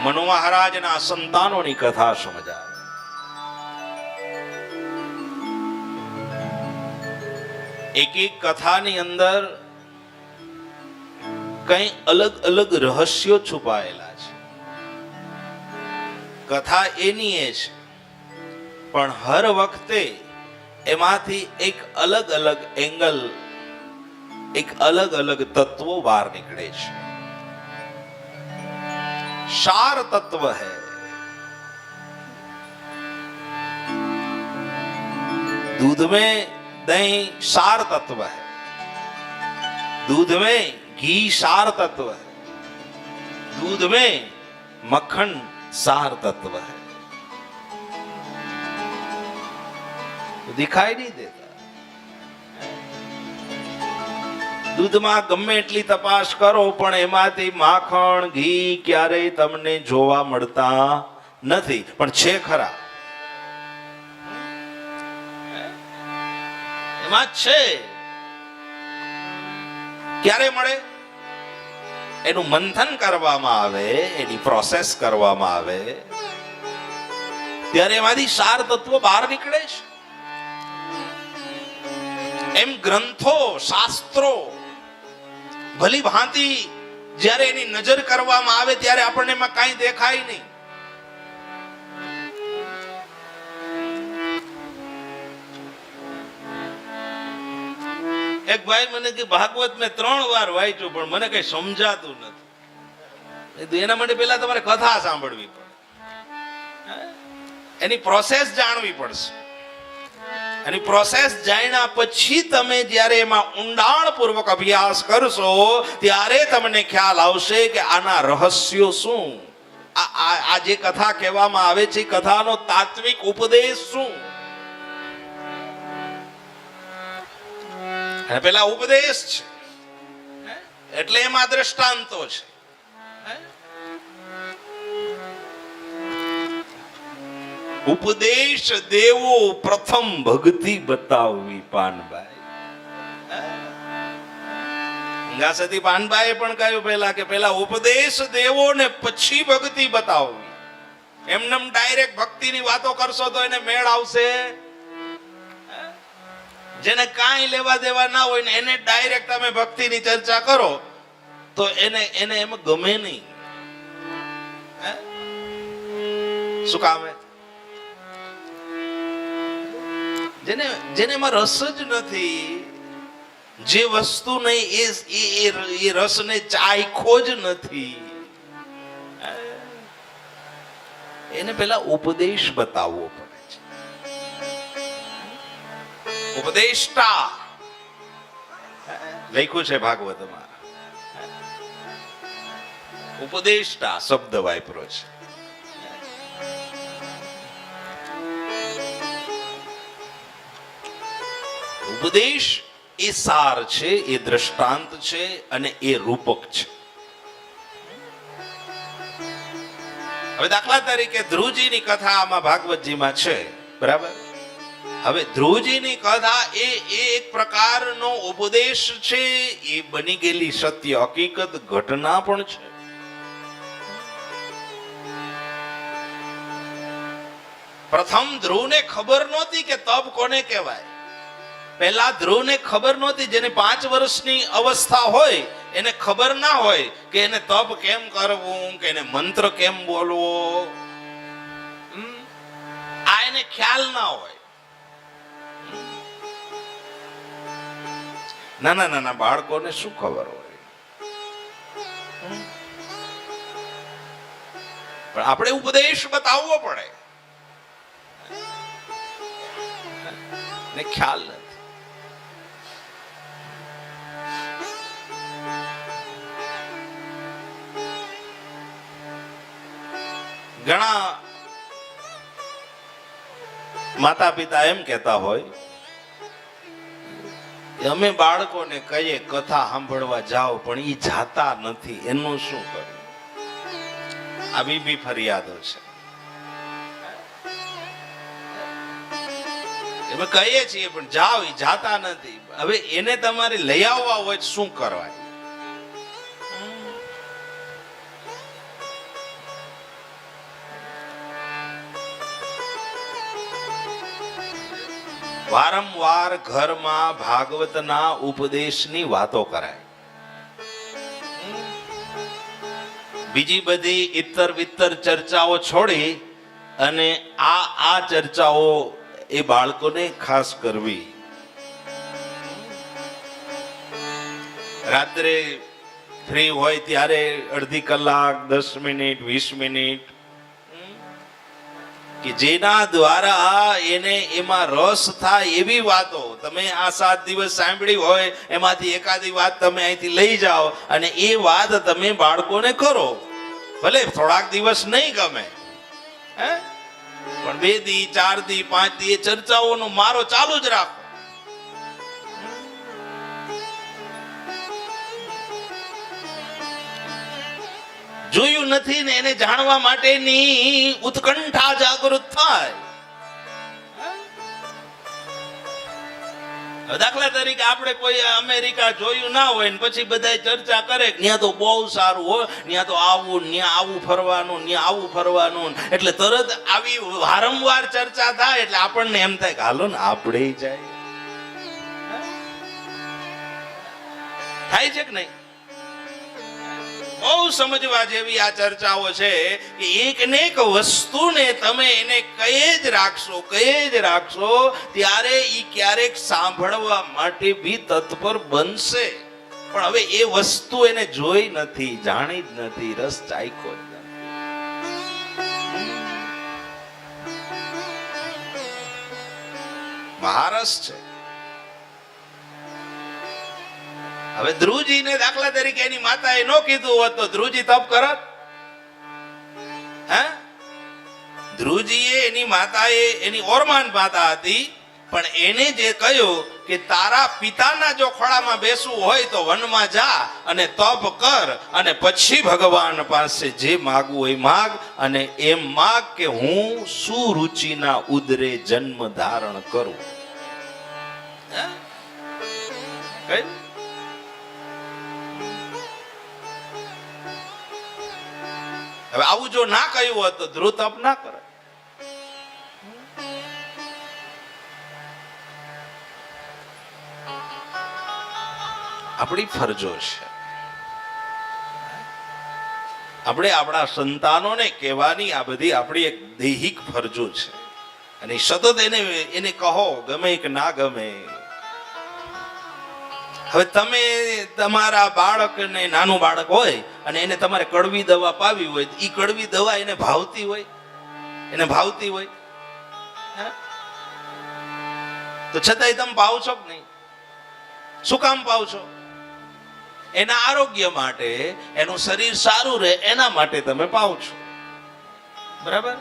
મનુ મહારાજના સંતાનોની કથા સમજાય. એક એક કથાની અંદર કઈ અલગ અલગ રહસ્યો છુપાયેલા છે. કથા એની એ છે, પણ હર વખતે એમાંથી એક અલગ અલગ એંગલ, એક અલગ અલગ તત્વો બહાર નીકળે છે. सार तत्व है. दूध में दही सार तत्व है, दूध में घी सार तत्व है, दूध में मक्खन सार तत्व है. तो दिखाई नहीं देता. દૂધમાં ગમે એટલી તપાસ કરો પણ એમાંથી માખણ ઘી ક્યારેય તમને જોવા મળતા નથી, પણ છે ખરા. એમાં છે. ક્યારે મળે? એનું મંથન કરવામાં આવે, એની પ્રોસેસ કરવામાં આવે ત્યારે એમાંથી સાર તત્વો બહાર નીકળે છે. એમ ગ્રંથો, શાસ્ત્રો ભલી ભાંતિ જ્યારે એની નજર કરવામાં આવે ત્યારે આપણને એમાં કાંઈ દેખાય નહીં. એક ભાઈ મને કે ભાગવત મેં 3 વાર વાંચ્યું પણ મને કઈ સમજાતું નથી. એના માટે પહેલા તમારે કથા સાંભળવી પડે, એની પ્રોસેસ જાણવી પડશે. એની પ્રોસેસ જાણ્યા પછી તમે જ્યારે એમાં ઊંડાણપૂર્વક અભ્યાસ કરશો ત્યારે તમને ખ્યાલ આવશે કે આના રહસ્યો શું, આ જે કથા કહેવામાં આવે છે કથાનો તાત્વિક ઉપદેશ શું. અને પેલા ઉપદેશ છે એટલે એમાં દ્રષ્ટાંતો છે. ઉપદેશ દેવો પ્રથમ ભક્તિ બતાવવી. પાનભાઈ ગંગાસતી પાનભાઈએ પણ કહ્યું પહેલા કે પહેલા ઉપદેશ દેવો ને પછી ભક્તિ બતાવવી. એમને ડાયરેક્ટ ભક્તિની વાતો કરશો તો એને મેળ આવશે? જેને કાંઈ લેવા દેવા ના હોય ને એને ડાયરેક્ટ તમે ભક્તિની ચર્ચા કરો તો એને એમ ગમે નહીં. શું કામ? જેને એમાં રસ જ નથી, જે વસ્તુ નહીં એ રસને ચાખ્યો જ નથી, એને પેલા ઉપદેશ બતાવવો પડે છે. ઉપદેષ્ટા લખ્યું છે ભાગવતમાં. ઉપદેષ્ટા શબ્દ વાપરો છે. ઉપદેશ એ સાર છે, એ દ્રષ્ટાંત છે અને એ રૂપક છે. હવે દાખલા તરીકે ધ્રુવજીની કથા આમાં ભાગવતજીમાં છે, બરાબર? હવે ધ્રુવજીની કથા એ એક પ્રકારનો ઉપદેશ છે, એ બની ગયેલી સત્ય હકીકત ઘટના પણ છે. પ્રથમ ધ્રુવને ખબર નહોતી કે તપ કોને કહેવાય. પહેલા ધ્રુવને ખબર નહોતી. જેને 5 વર્ષની અવસ્થા હોય એને ખબર ના હોય કે એને તપ કેમ કરવું, કે એને મંત્ર કેમ બોલવો, આ એને ખ્યાલ ના હોય. નાના નાના બાળકોને શું ખબર હોય? પણ આપણે ઉપદેશ બતાવવો પડે ને ખ્યાલ નથી. ઘણા માતા પિતા એમ કહેતા હોય અમે બાળકોને કહીએ કથા સાંભળવા જાઓ પણ ઈ જાતા નથી, એનું શું કરવું? આ બી ફરિયાદો છે. અમે કહીએ છીએ પણ જાઓ, ઈ જાતા નથી. હવે એને તમારે લઈ આવવા હોય શું કરવાય? વારંવાર ઘરમાં ભાગવતના ઉપદેશની વાતો કરાય. બીજી બધી ઇતર વિતર ચર્ચાઓ છોડી અને આ ચર્ચાઓ એ બાળકોને ખાસ કરવી. રાત્રે ફ્રી હોય ત્યારે અડધી કલાક, 10 મિનિટ, 20 મિનિટ કે જેના દ્વારા એને એમાં રસ થાય એવી વાતો તમે આ 7 દિવસ સાંભળી હોય એમાંથી એકાદી વાત તમે અહીંથી લઈ જાઓ અને એ વાત તમે બાળકોને કરો. ભલે થોડાક દિવસ નહીં ગમે, પણ 2 દી, 4 દી, 5 દી એ ચર્ચાઓનો મારો ચાલુ જ રાખો. જોયું નથી ને એને જાણવા માટેની ઉત્કંઠા જાગૃત થાય. દાખલા તરીકે આપણે કોઈ અમેરિકા જોયું ના હોય ને પછી બધા ચર્ચા કરે ત્યાં તો બહુ સારું હોય, ત્યાં તો આવું, ત્યાં આવું ફરવાનું, ત્યાં આવું ફરવાનું, એટલે તરત આવી વારંવાર ચર્ચા થાય એટલે આપણને એમ થાય કે હાલો ને આપણે જાય. થાય છે કે નહીં? બહુ સમજવા જેવી આ ચર્ચાઓ છે કે એક ને એક વસ્તુને તમે એને કયે જ રાખશો ત્યારે ઈ ક્યારેક સાંભળવા માટે બી તત્પર બનશે. પણ હવે એ વસ્તુ એને જોઈ નથી, જાણી જ નથી, રસ ચાખ્યો જ નથી. મહારસ છે. હવે ધ્રુવજીને દાખલા તરીકે એની માતાએ નો કીધું હોત તો ધ્રુવજી તપ કરત? ધ્રુવજીએ એની માતાએ, એની ઓરમાન માતા હતી, પણ એને જે કહ્યું કે તારા પિતાના જો ખોળામાં બેસવું હોય તો વનમાં જા અને તપ કર અને પછી ભગવાન પાસે જે માગવું હોય માગ, અને એમ માગ કે હું સુરુચિના ઉદરે જન્મ ધારણ કરું. કઈ હવે આવું જો ના કહ્યું હોત તો ધ્રુવ તપ ના કરે. આપણી ફરજો છે, આપણે આપણા સંતાનોને કહેવાની આ બધી આપણી એક દૈહિક ફરજો છે. અને સતત એને કહો, ગમે કે ના ગમે. હવે તમે તમારા બાળકને, નાનું બાળક હોય અને એને તમારે કડવી દવા પાવી હોય, એ કડવી દવા એને ભાવતી હોય તો છતાંય તમે પાવ છો કે નહીં? શું કામ પાવ છો? એના આરોગ્ય માટે, એનું શરીર સારું રહે એના માટે તમે પાવ છો. બરાબર?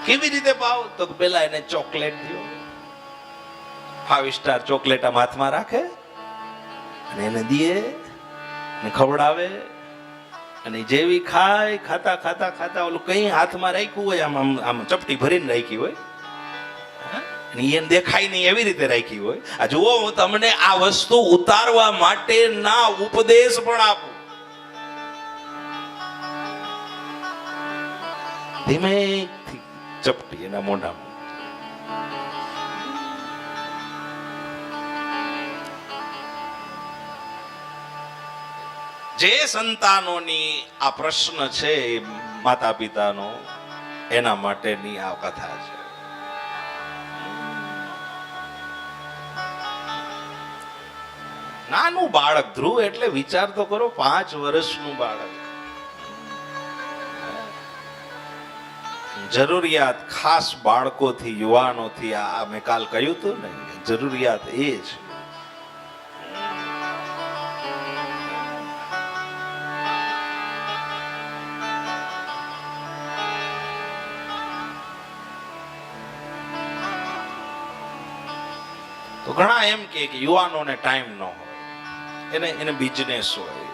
કેવી રીતે પાવ? તો પેલા એને ચોકલેટ દો, 5 સ્ટાર ચોકલેટ આમ હાથમાં રાખે અને એને દે ને ખવડાવે, અને જેવી ખાય, ખાતા ખાતા ખાતા ઓલું કઈ હાથમાં રાખ્યું હોય, આમ આમ ચપટી ભરીને રાખી હોય, એને દેખાય નહીં એવી રીતે રાખી હોય. આ જુઓ, હું તમને આ વસ્તુ ઉતારવા માટે ના ઉપદેશ પણ આપું. ધીમેથી ચપટી એના મોઢામાં. જે સંતાનોની આ પ્રશ્ન છે માતા પિતાનો, એના માટેની આ કથા છે. નાનું બાળક, ધ્રુવ એટલે વિચાર તો કરો, 5 વર્ષનું બાળક. જરૂરિયાત ખાસ બાળકોથી, યુવાનોથી, આ મેં કાલ કહ્યું હતું ને, જરૂરિયાત એ છે. તો ઘણા એમ કે યુવાનોને ટાઈમ ન હોય, એને બિઝનેસ હોય,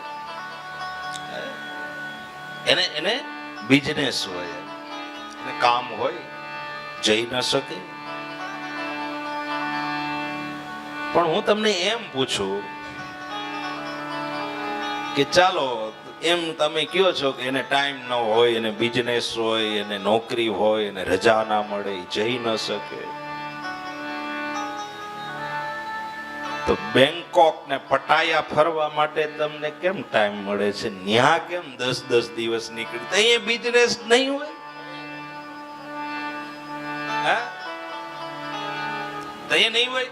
એને બિઝનેસ હોય, એને કામ હોય, જઈ ન શકે. પણ હું તમને એમ પૂછું કે ચાલો એમ તમે કયો છો કે એને ટાઈમ ન હોય, એને બિઝનેસ હોય, એને નોકરી હોય, એને રજા ના મળે, ઈ જઈ ન શકે. તો બેંકોક ને પટાયા ફરવા માટે તમને કેમ ટાઈમ મળે છે? ન્યા કેમ 10-10 દિવસ નીકળી? અહીંયા બિઝનેસ નહીં હોય? હા, અહીંયા નહીં હોય.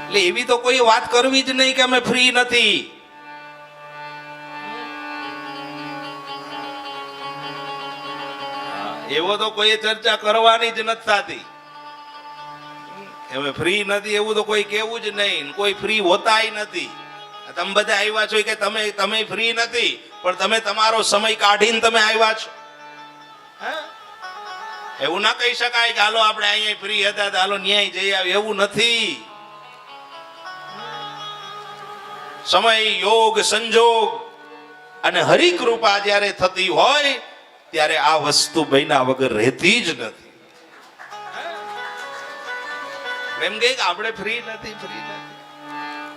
એટલે એવી તો કોઈ વાત કરવી જ નહીં કે અમે ફ્રી નથી. એવો તો કોઈ ચર્ચા કરવાની જ નથી થતી. હવે ફ્રી નથી એવું તો કોઈ કેવું જ નહીં. કોઈ ફ્રી હોતાય નથી. તમે બધા આવ્યા છો કે તમે ફ્રી નથી, પણ તમે તમારો સમય કાઢીને તમે આવ્યા છો. એવું ના કહી શકાય કે હાલો આપણે અહીંયા ફ્રી હતા તો હાલો ન્યાય જઈ આવે. એવું નથી. સમય, યોગ, સંજોગ અને હરિકૃપા જ્યારે થતી હોય ત્યારે આ વસ્તુ બન્યા વગર રહેતી જ નથી. એમ કે આપણે ફ્રી નથી.